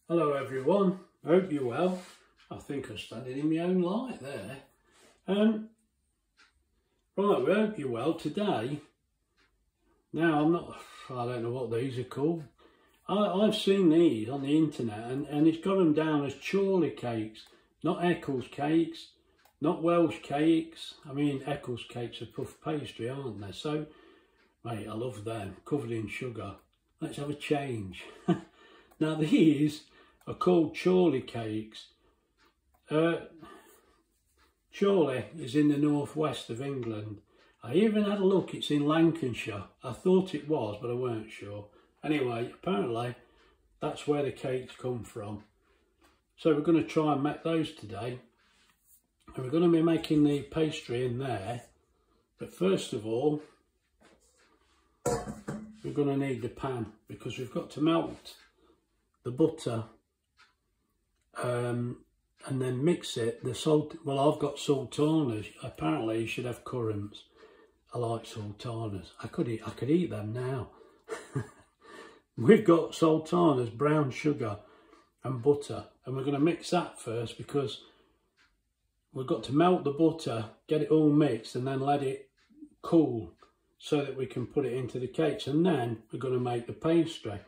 Hello everyone, hope you're well. I think I'm standing in my own light there. Right, we hope you're well today. Now I don't know what these are called. I've seen these on the internet and it's got them down as Chorley cakes, not Eccles cakes, not Welsh cakes. I mean, Eccles cakes are puff pastry, aren't they? So, mate, I love them, covered in sugar. Let's have a change. Now these are called Chorley cakes. Chorley is in the northwest of England. I even had a look, it's in Lancashire. I thought it was, but I weren't sure. Anyway, apparently that's where the cakes come from. So we're going to try and make those today. And we're going to be making the pastry in there. But first of all, we're going to need the pan because we've got to melt the butter and then mix it. The salt, well, I've got sultanas. Apparently you should have currants. I like sultanas. I could eat them now. We've got sultanas, brown sugar and butter, and we're going to mix that first because we've got to melt the butter, get it all mixed and then let it cool so that we can put it into the cakes, and then we're going to make the pastry.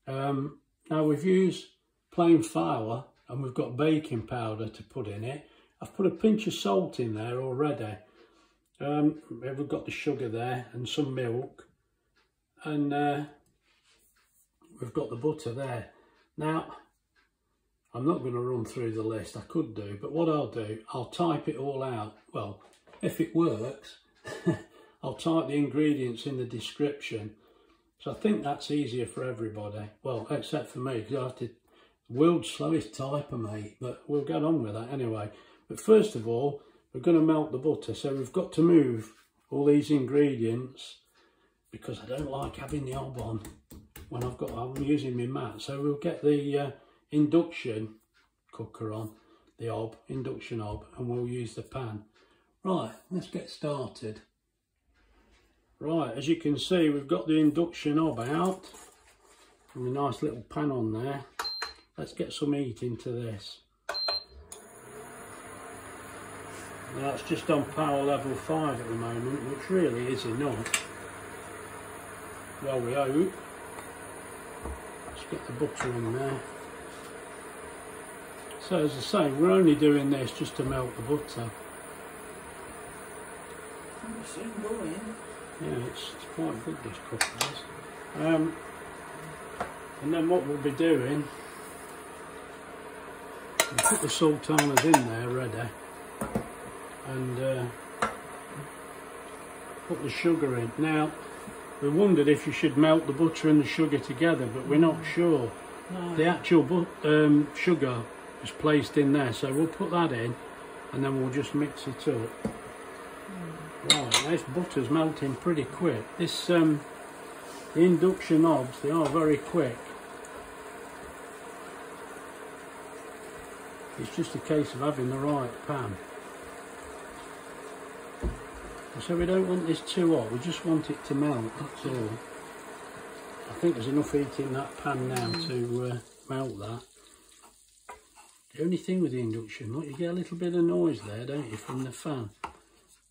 Now we've used plain flour and we've got baking powder to put in it. I've put a pinch of salt in there already. We've got the sugar there and some milk, and we've got the butter there. Now I'm not going to run through the list. I could do, but what I'll do, I'll type it all out. Well, if it works, I'll type the ingredients in the description. So I think that's easier for everybody. Well, except for me, because I have to, world's slowest typer, mate. But we'll get on with that anyway. But first of all, we're going to melt the butter. So we've got to move all these ingredients because I don't like having the hob on when I'm using my mat. So we'll get the induction cooker on, the hob, induction hob, and we'll use the pan. Right, let's get started. Right, as you can see, we've got the induction hob out and a nice little pan on there. Let's get some heat into this. Now it's just on power level 5 at the moment, which really is enough. Well, we hope. Let's get the butter in there. So as I say, we're only doing this just to melt the butter. Yeah, it's quite good, this cooker is. And then what we'll be doing, we'll put the sultanas in there ready and put the sugar in. Now, we wondered if you should melt the butter and the sugar together, but we're not sure. No. The actual sugar is placed in there, so we'll put that in and then we'll just mix it up. Right, this butter's melting pretty quick. This the induction hobs, they are very quick. It's just a case of having the right pan. So we don't want this too hot, we just want it to melt, that's all. I think there's enough heat in that pan now to melt that. The only thing with the induction, look, you get a little bit of noise there, don't you, from the fan.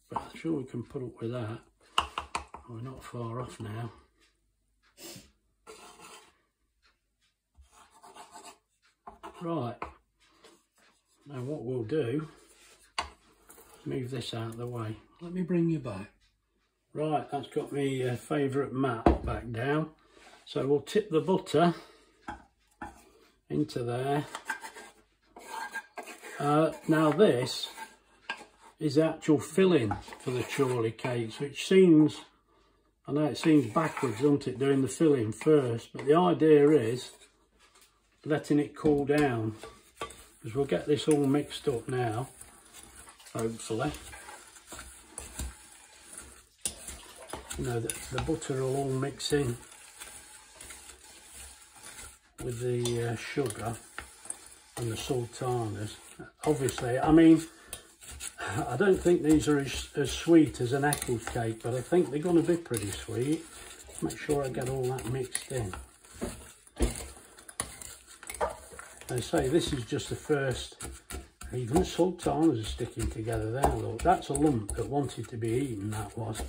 But I'm sure we can put up with that. We're not far off now. Right. Now what we'll do, move this out of the way. Let me bring you back. Right, that's got my favourite mat back down. So we'll tip the butter into there. Now this is the actual filling for the Chorley cakes, which seems, I know it seems backwards, doesn't it, doing the filling first, but the idea is letting it cool down, because we'll get this all mixed up now, hopefully. You know, the butter will all mix in with the sugar and the sultanas. Obviously, I mean, I don't think these are as sweet as an Eccles cake, but I think they're going to be pretty sweet. Make sure I get all that mixed in. I say this is just the first. Even the sultanas are sticking together there, look. That's a lump that wanted to be eaten, that was.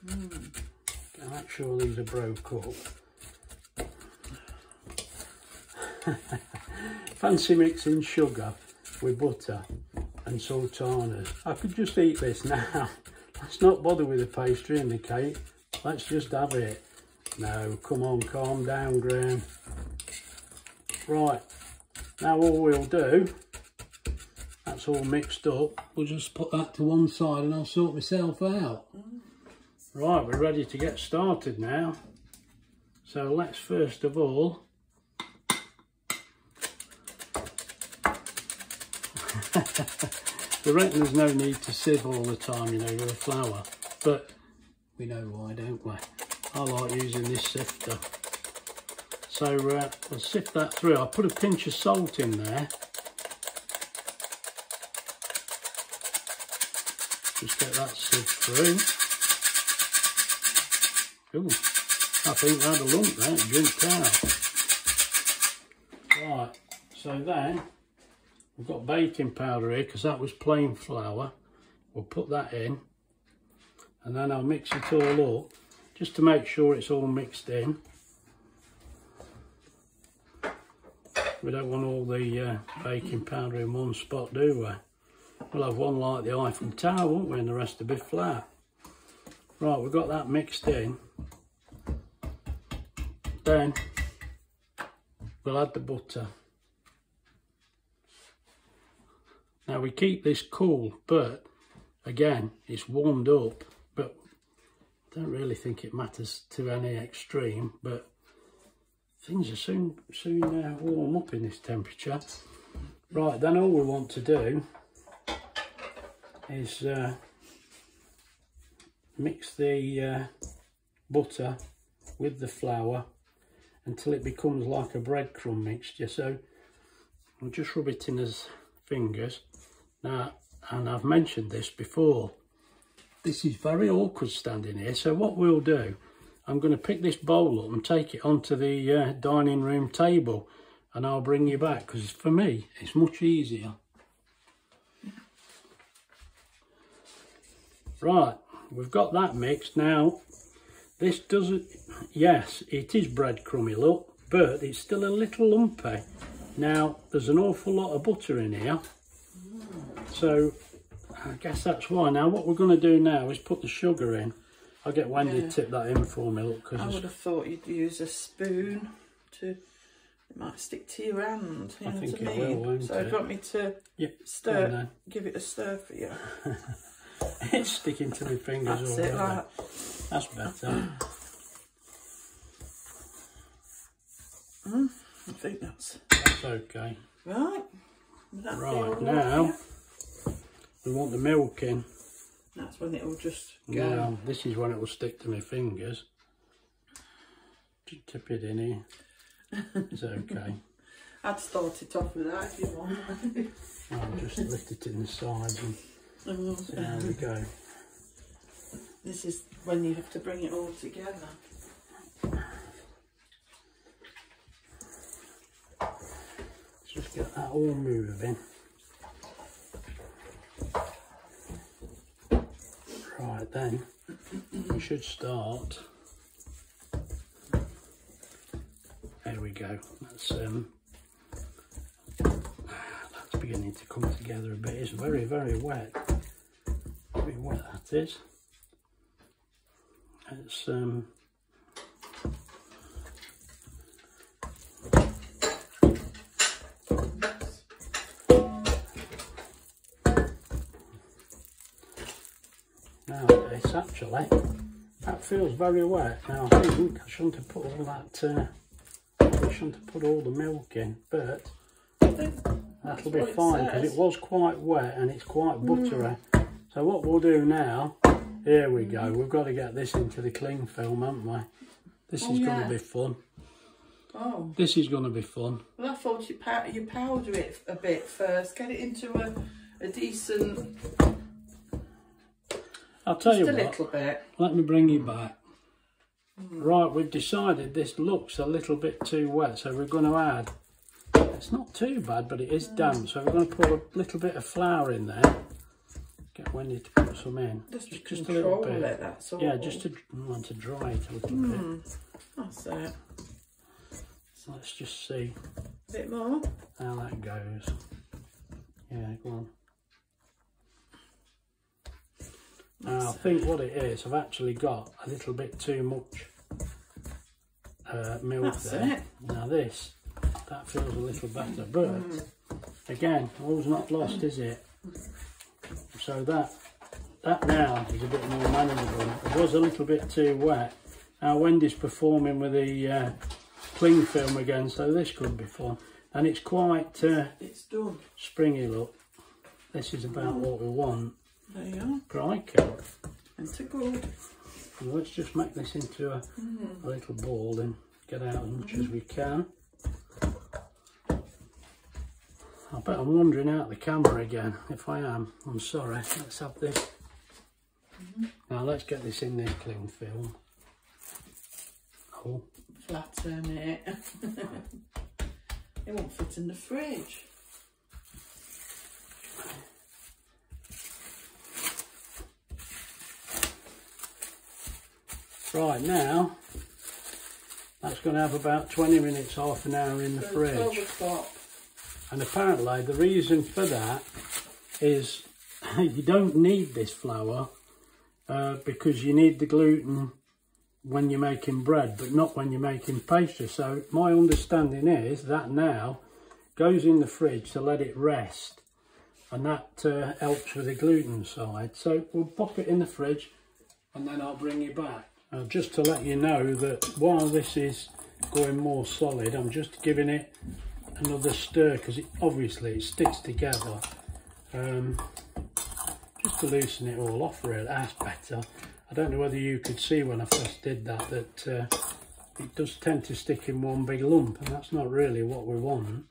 I'm not sure these are broke up. Fancy mixing sugar with butter and sultanas. I could just eat this now. Let's not bother with the pastry and the cake. Let's just have it. No, come on, calm down, Graham. Right, now all we'll do, that's all mixed up, we'll just put that to one side and I'll sort myself out. Right, we're ready to get started now. So let's first of all, I reckon there's no need to sieve all the time, you know, with the flour, but we know why, don't we? I like using this sifter. So we'll sift that through. I'll put a pinch of salt in there. Just get that sieved through. Ooh, I think I had a lump there, it jumped out. Right, so then we've got baking powder here because that was plain flour. We'll put that in and then I'll mix it all up just to make sure it's all mixed in. We don't want all the baking powder in one spot, do we? We'll have one like the Eiffel Tower, won't we, and the rest will be flat. Right, we've got that mixed in. Then we'll add the butter. Now we keep this cool, but again, it's warmed up, but I don't really think it matters to any extreme, but things are soon warm up in this temperature. Right, then all we want to do is mix the butter with the flour until it becomes like a breadcrumb mixture. So we'll just rub it in as fingers. Now, and I've mentioned this before, this is very awkward standing here, so what we'll do, I'm going to pick this bowl up and take it onto the dining room table and I'll bring you back because for me it's much easier. Right, we've got that mixed. Now this doesn't, yes it is breadcrumby, look, but it's still a little lumpy. Now there's an awful lot of butter in here, so I guess that's why. Now what we're going to do now is put the sugar in. I'll get Wendy to tip that in for me, look. Cause I would have thought you'd use a spoon to, it might stick to your hand, you know what I mean? Will, won't so it? do you want me to stir, give it a stir for you? It's sticking to my fingers That's already. it, like. That's better. I think that's okay. right. Right, now we want the milk in. That's when it will just go. Now, this is when it will stick to my fingers. Just tip it in here. It's okay. I'd start it off with that if you want. I'll just lift it in the sides and so there we go. This is when you have to bring it all together. Let's just get that all moving. Right then, we should start. There we go. That's beginning to come together a bit. It's very, very wet. Very wet that is. It's now it's actually, that feels very wet. Now I think I shouldn't have put all that I shouldn't have put all the milk in, but that'll be fine because it was quite wet and it's quite buttery. So what we'll do now, here we go, we've got to get this into the cling film, haven't we? This is going to be fun. Oh. This is going to be fun. Well, I thought you powder it a bit first, get it into a decent... I'll tell you what, what, little bit. Let me bring you back. Right, we've decided this looks a little bit too wet, so we're going to add a it's not too bad, but it is damp. So we're going to put a little bit of flour in there. Get Wendy to put some in. Just a little bit. That's all. Yeah, just to want to dry it a little bit. That's it. So let's just see A bit more. how that goes. Yeah, go on. Now, I think what it is, I've actually got a little bit too much milk there. Now this, that feels a little better, but again, all's not lost, is it? So that now is a bit more manageable. It was a little bit too wet. Now Wendy's performing with the cling film again, so this could be fun. And it's quite it's done. Springy look. This is about what we want. There you are. Crikey. And to good. Well, let's just make this into a little ball and get out as much as we can. I bet I'm wandering out the camera again. If I am, I'm sorry. Let's have this. Now let's get this in this cling film. Oh. Flatten it. It won't fit in the fridge. Right, now that's going to have about 20 minutes, half an hour in the fridge. 12 o'clock. And apparently the reason for that is you don't need this flour because you need the gluten when you're making bread, but not when you're making pastry. So my understanding is that now goes in the fridge to let it rest, and that helps with the gluten side. So we'll pop it in the fridge and then I'll bring you back. Just to let you know that while this is going more solid, I'm just giving it another stir because obviously it sticks together. Just to loosen it all off really, that's better. I don't know whether you could see when I first did that it does tend to stick in one big lump, and that's not really what we want.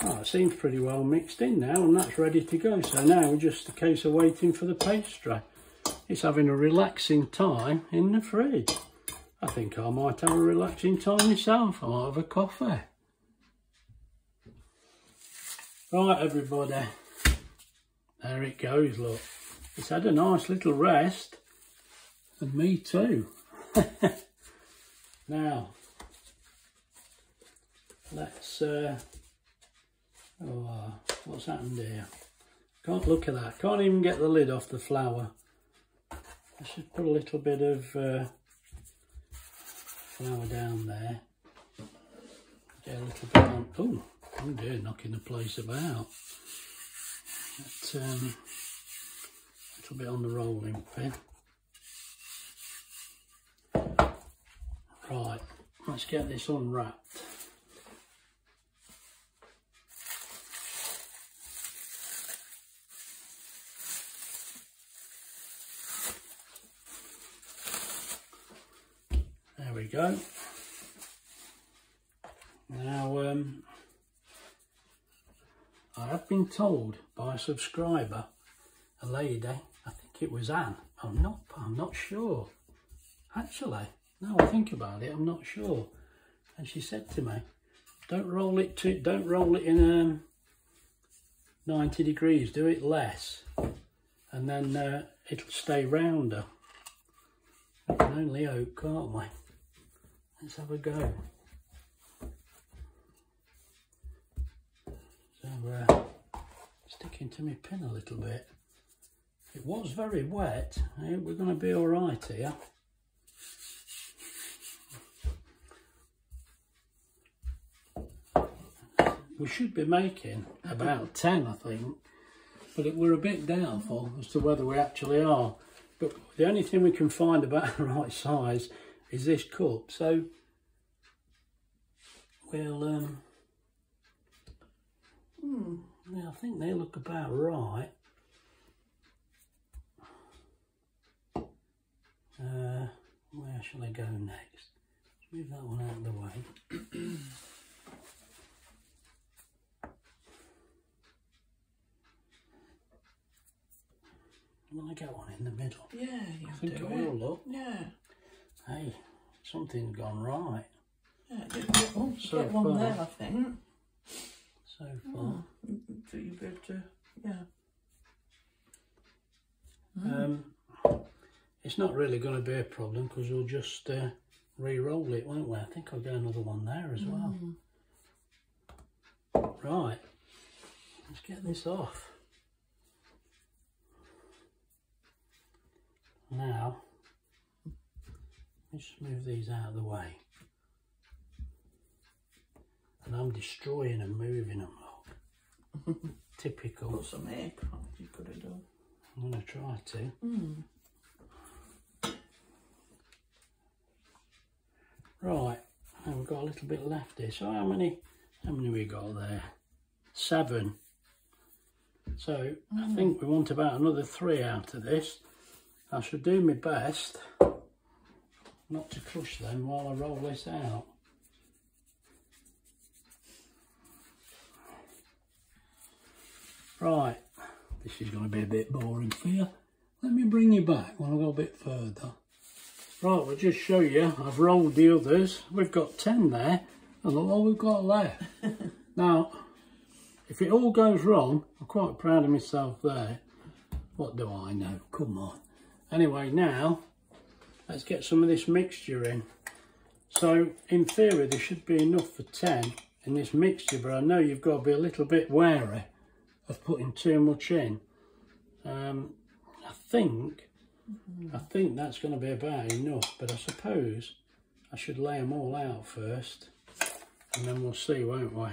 Oh, it seems pretty well mixed in now, and that's ready to go. So now we're just a case of waiting for the pastry. It's having a relaxing time in the fridge. I think I might have a relaxing time myself. I might have a coffee. Right, everybody. There it goes, look. It's had a nice little rest. And me too. Now, let's... what's happened here? Can't look at that. Can't even get the lid off the flour. I should put a little bit of flour down there. Get a little bit on. Oh dear, knocking the place about. A little bit on the rolling pin. Right, let's get this unwrapped. There we go. Now, I have been told by a subscriber, a lady, I think it was Anne, I'm not sure. Actually, now I think about it, I'm not sure. And she said to me, don't roll it in 90 degrees, do it less, and then it'll stay rounder. We can only hope, can't we? Let's have a go. So, sticking to my pin a little bit. It was very wet. We're going to be all right here. We should be making about 10, I think, but we're a bit doubtful as to whether we actually are. But the only thing we can find about the right size is this cup, so we'll yeah, I think they look about right. Where shall I go next? Let's move that one out of the way. Will I get one in the middle? Yeah, you I think I will, look. Yeah. Hey, something's gone right. Yeah, get one so there, far. I think. so far. So you'll be able to, yeah. It's not really going to be a problem because we'll just re-roll it, won't we? I think I'll get another one there as well. Right, let's get this off. Now, let's just move these out of the way. And I'm destroying and moving them, look. Typical. Put some egg on, you could have done. I'm going to try to. Right, and we've got a little bit left here. So how many we got there? 7. So I think we want about another 3 out of this. I should do my best not to crush them while I roll this out. Right, this is going to be a bit boring for you. Let me bring you back when I go a bit further. Right, we'll just show you. I've rolled the others. We've got 10 there, and look what we've got left. Now, if it all goes wrong, I'm quite proud of myself there. What do I know? Come on. Anyway, now, let's get some of this mixture in. So, in theory, there should be enough for 10 in this mixture, but I know you've got to be a little bit wary of putting too much in. I think that's going to be about enough, but I suppose I should lay them all out first, and then we'll see, won't we?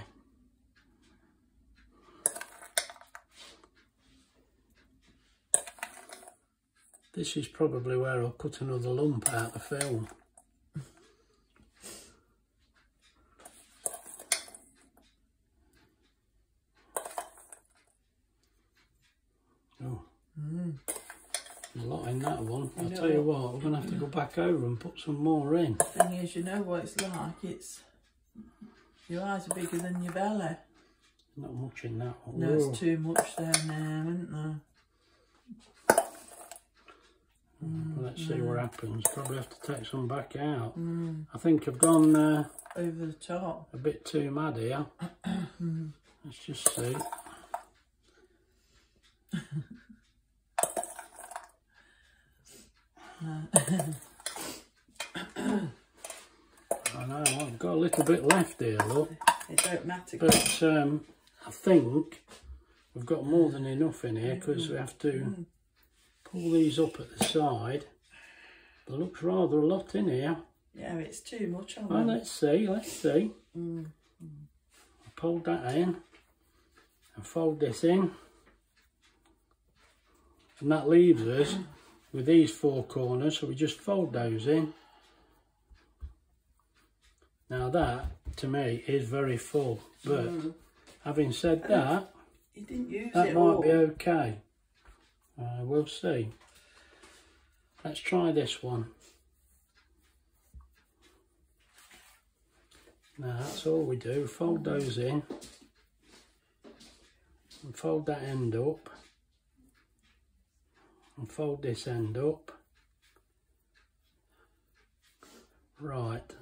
This is probably where I'll cut another lump out the film. Oh. There's a lot in that one. I'll tell you what, we're going to have to go back over and put some more in. The thing is, you know what it's like. It's, your eyes are bigger than your belly. Not much in that one. No, it's too much there now, isn't there? Well, let's see what happens. Probably have to take some back out. I think I've gone over the top. A bit too mad here. Let's just see. I know, I've got a little bit left here, look. It don't matter. But I think we've got more than enough in here because we have to pull these up at the side. There looks rather a lot in here. Yeah, it's too much on Well, let's see. I pulled that in and fold this in. And that leaves us with these 4 corners, so we just fold those in. Now that, to me, is very full, but having said that, you didn't use that it might all. be okay. We'll see. Let's try this one. Now that's all we do, fold those in and fold that end up and fold this end up. Right,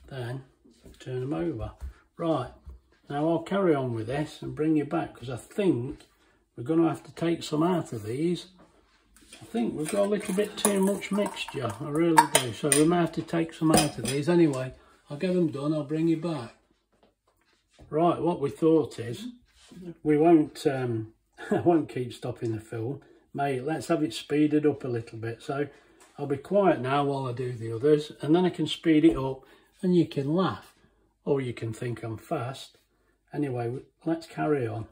then turn them over. Right, now I'll carry on with this and bring you back because I think we're going to have to take some out of these. I think we've got a little bit too much mixture, I really do, so we may have to take some out of these. Anyway, I'll get them done, I'll bring you back. Right, what we thought is, we won't, I won't keep stopping the film. Mate, let's have it speeded up a little bit. So I'll be quiet now while I do the others, and then I can speed it up and you can laugh, or you can think I'm fast. Anyway, let's carry on.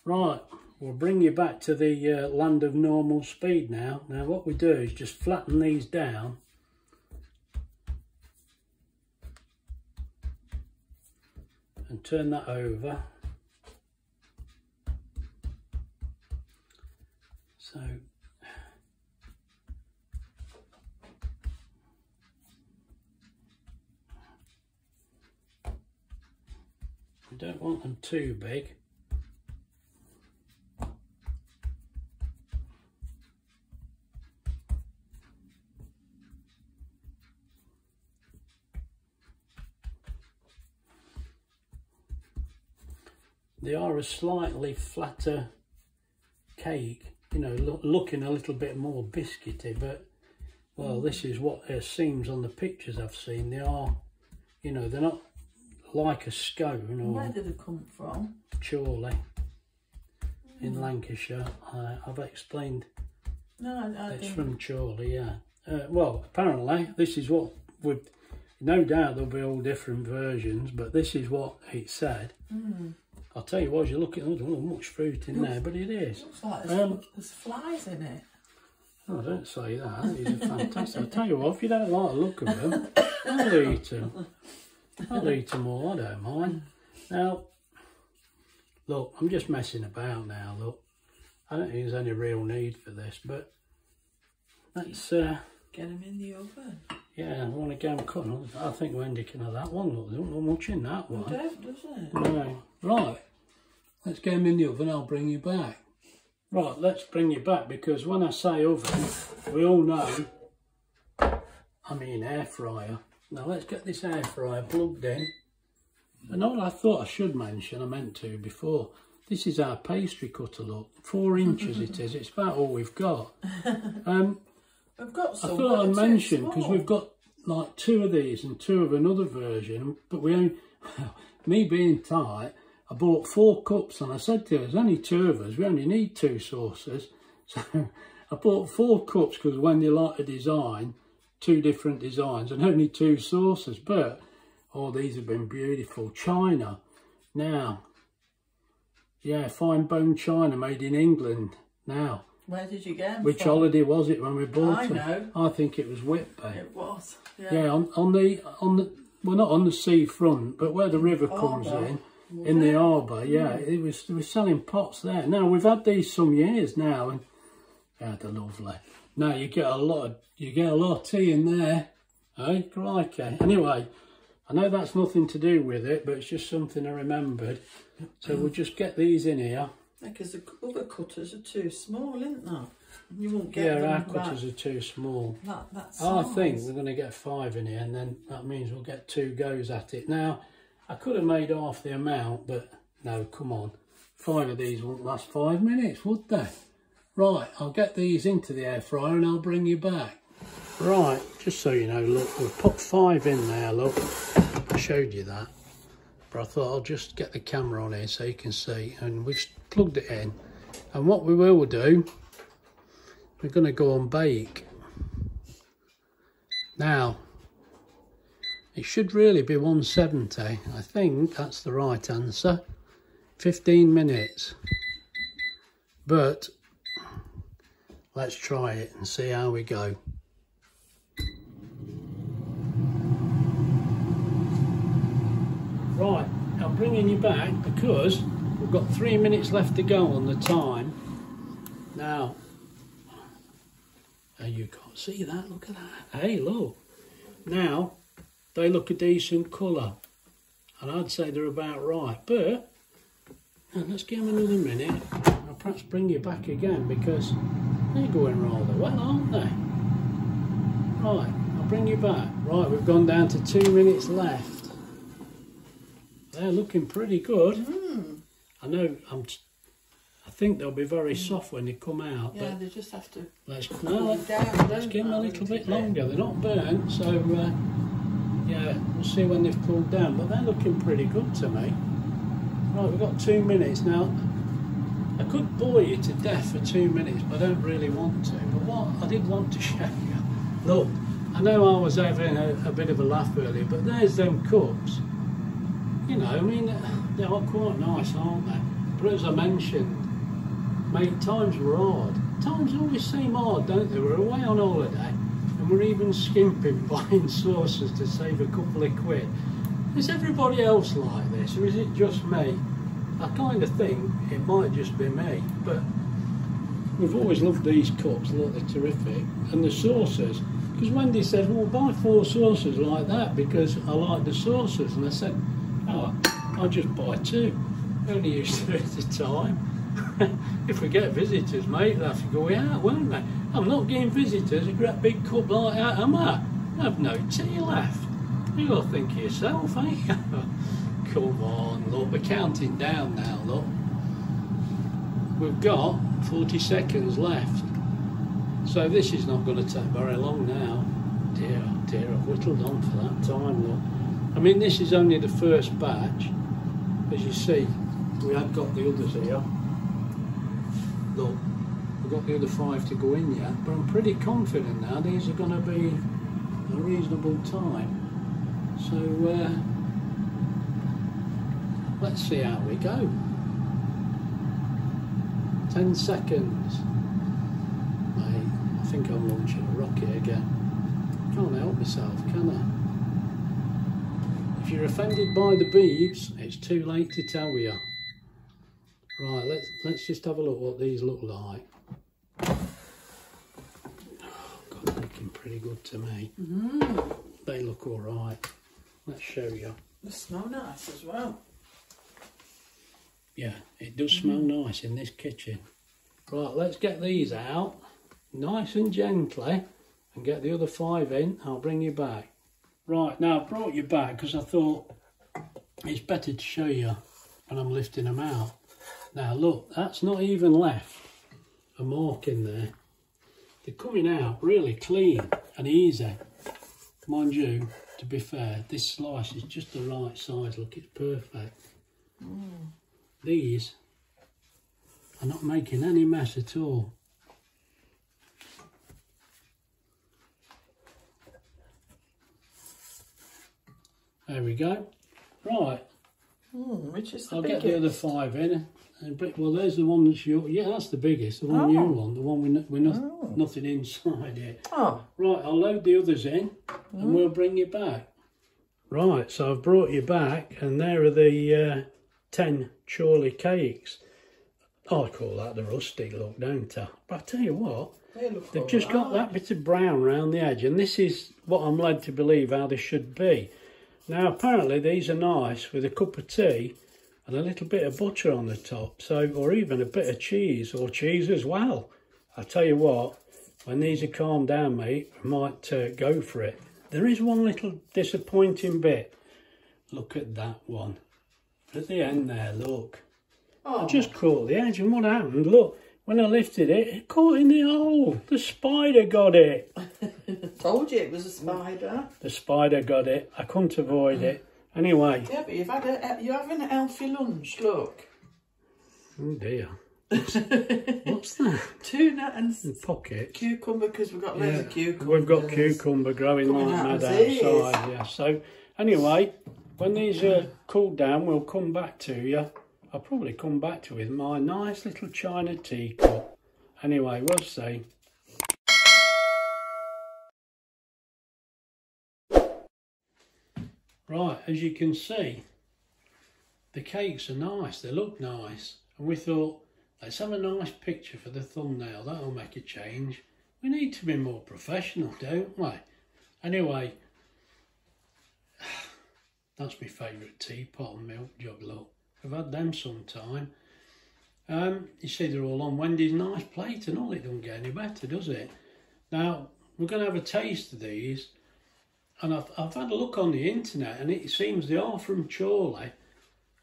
Right, we'll bring you back to the land of normal speed now. Now what we do is just flatten these down. And turn that over. So we don't want them too big. They are a slightly flatter cake, you know, looking a little bit more biscuity, but, well, this is what it seems on the pictures I've seen. They are, you know, they're not like a scone. Or where did they come from? Chorley, in Lancashire. I've explained. No, I it's didn't. from Chorley, yeah. Well, apparently, this is what we've, no doubt there'll be all different versions, but this is what it said. I'll tell you what, you look at, there's not much fruit in there, but it is. Looks like there's flies in it. Oh, don't say that. These are fantastic. I'll tell you what, if you don't like the look of them, I'll eat them. I'll eat them all, I don't mind. Now, look, I'm just messing about now, look. I don't think there's any real need for this, but let's... Get them in the oven. Yeah, I want to go and cut them. I think Wendy can have that one, look, there's not much in that one. It don't, does it? No. Right, let's get them in the oven, I'll bring you back. Right, let's bring you back, because when I say oven, we all know I mean air fryer. Now let's get this air fryer plugged in. And all I thought I should mention, I meant to before, this is our pastry cutter, look. 4 inches it is, it's about all we've got. We've got some, I thought I'd mention, because we've got like 2 of these and 2 of another version, but we only, me being tight, I bought 4 cups and I said to her, there's only 2 of us, we only need 2 saucers. So I bought 4 cups because Wendy liked a design, 2 different designs and only 2 saucers. But, oh, these have been beautiful. China. Now, yeah, fine bone china made in England. Now, where did you get them which from? holiday was it when we bought them? I know. I think it was Whitby. It was, Yeah, on the, well, not on the seafront, but where the river comes in the harbour, yeah, it was selling pots there. Now we've had these some years now, and yeah, they're lovely. Now you get a lot of tea in there, eh? Crikey. Anyway, I know that's nothing to do with it, but it's just something I remembered. So we'll just get these in here. Because the other cutters are too small, isn't they? You won't get them. Yeah, our cutters are too small. That I think we're going to get 5 in here, and then that means we'll get 2 goes at it. Now, I could have made half the amount, but no, come on. 5 of these won't last 5 minutes, would they? Right, I'll get these into the air fryer and I'll bring you back. Right, just so you know, look, we've put 5 in there, look. I showed you that. But I thought I'll just get the camera on here so you can see. And we've plugged it in. And what we will do, we're going to go and bake. Now, it should really be 170. I think that's the right answer. 15 minutes. But let's try it and see how we go. Right, I'm bringing you back because we've got 3 minutes left to go on the time. Now, oh, you can't see that, look at that. Hey, look. Now, they look a decent colour, and I'd say they're about right, but let's give them another minute. I'll perhaps bring you back again because they're going rather well, aren't they? Right, I'll bring you back. Right, we've gone down to 2 minutes left. They're looking pretty good. I know, I think they'll be very soft when they come out. Yeah, but they just have to let's give down, them a little bit longer. They're not burnt, so yeah, we'll see when they've cooled down. But they're looking pretty good to me. Right, we've got 2 minutes now. I could bore you to death for 2 minutes, but I don't really want to. But what I did want to show you, look, I know I was having a bit of a laugh earlier, but there's them cups. You know, I mean, they are quite nice, aren't they? But as I mentioned, mate, times were hard. Times always seem hard, don't they? We're away on holiday and we're even skimping buying sauces to save a couple of quid. Is everybody else like this, or is it just me? I kind of think it might just be me, but we've always loved these cups. Look, they're terrific. And the sauces, because Wendy says, well, buy 4 sauces like that because I like the sauces. And I said, oh, I'll just buy 2. I only use 3 at a time. If we get visitors, mate, they'll have to go out, won't they? I'm not getting visitors a great big cup like that, am I? I have no tea left. You'll think of yourself, eh? Come on, look, we're counting down now, look. We've got 40 seconds left. So this is not going to take very long now. Dear, oh dear, I've whittled on for that time, look. I mean, this is only the first batch. As you see, we have got the others here. Look, we've got the other 5 to go in yet, but I'm pretty confident now these are going to be a reasonable time. So let's see how we go. 10 seconds. Mate, I think I'm launching a rocket again. Can't help myself, can I? If you're offended by the beeps, it's too late to tell you. Right, let's just have a look what these look like. Oh, God, they're looking pretty good to me. They look all right. Let's show you. They smell nice as well. Yeah, it does smell nice in this kitchen. Right, let's get these out nice and gently and get the other 5 in. I'll bring you back. Right, now I brought you back because I thought it's better to show you when I'm lifting them out. Now look, that's not even left a mark in there. They're coming out really clean and easy. Mind you, to be fair, this slice is just the right size. Look, it's perfect. These are not making any mess at all. There we go. Right. Which is the I'll biggest? get the other 5 in. Well, there's the one that's your... Yeah, that's the biggest. The one you want. The one with nothing inside it. Oh. Right, I'll load the others in and we'll bring you back. Right, so I've brought you back and there are the 10 Chorley cakes. I call that the rustic look, don't I? But I tell you what, they've just got that bit of brown round the edge, and this is what I'm led to believe how they should be. Now, apparently these are nice with a cup of tea and a little bit of butter on the top, so, or even a bit of cheese, or cheese as well. I tell you what, when these are calmed down, mate, I might go for it. There is one little disappointing bit. Look at that one. At the end there, look. I just caught the edge, and what happened? Look, when I lifted it, it caught in the hole. The spider got it. Told you it was a spider. The spider got it. I couldn't avoid it. Anyway. Yeah, but you're having a healthy lunch, look. Oh dear. What's that? Tuna and pocket. Cucumber, because we've got loads of cucumbers. We've got cucumber growing like mad outside, yeah. So, anyway, when these are cooled down, we'll come back to you. I'll probably come back to you with my nice little china teacup. Anyway, we'll see. Right, as you can see, the cakes are nice, they look nice. And we thought, let's have a nice picture for the thumbnail, that'll make a change. We need to be more professional, don't we? Anyway, that's my favourite teapot and milk jug, look. I've had them sometime. You see they're all on Wendy's nice plate and all. It don't get any better, does it? Now, we're going to have a taste of these. And I've had a look on the internet and it seems they are from Chorley.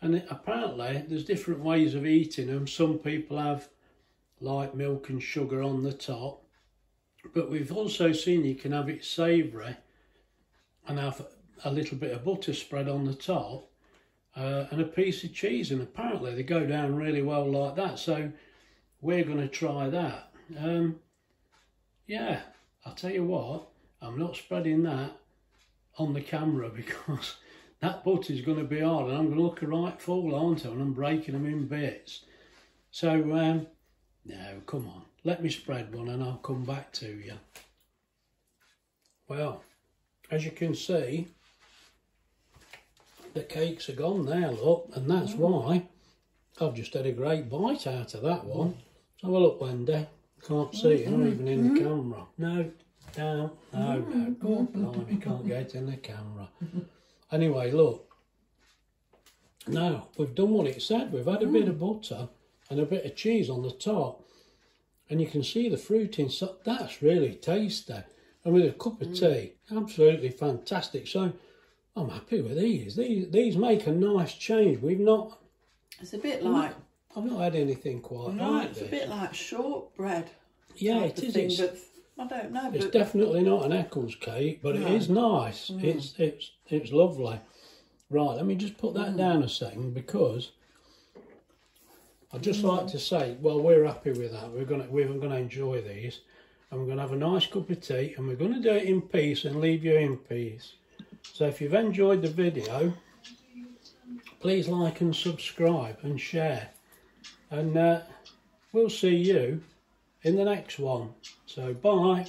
And apparently there's different ways of eating them. Some people have light milk and sugar on the top. But we've also seen you can have it savoury and have a little bit of butter spread on the top. And a piece of cheese, and apparently they go down really well like that, so we're going to try that. Yeah, I'll tell you what, I'm not spreading that on the camera because that butter's going to be hard and I'm going to look a right fool, aren't I, when I'm breaking them in bits. So, no, come on. Let me spread one and I'll come back to you. Well, as you can see, the cakes are gone now, look, and that's why I've just had a great bite out of that one. Have a look, Wendy. Can't see it, not even in the camera. No, down, no. God blimey, can't get in the camera. Anyway, look. Now, we've done what it said. We've had a bit of butter and a bit of cheese on the top. And you can see the fruit inside. That's really tasty. And with a cup of tea, absolutely fantastic. So, I'm happy with these. These make a nice change. We've not... It's a bit like... I've not had anything quite like this. It's a bit like shortbread. Yeah, it is. But I don't know. It's definitely not an Eccles cake, but it is nice. It's lovely. Right, let me just put that down a second, because I'd just like to say, well, we're happy with that. We're gonna enjoy these, and we're gonna have a nice cup of tea, and we're gonna do it in peace and leave you in peace. So if you've enjoyed the video, please like and subscribe and share, and we'll see you in the next one. So bye.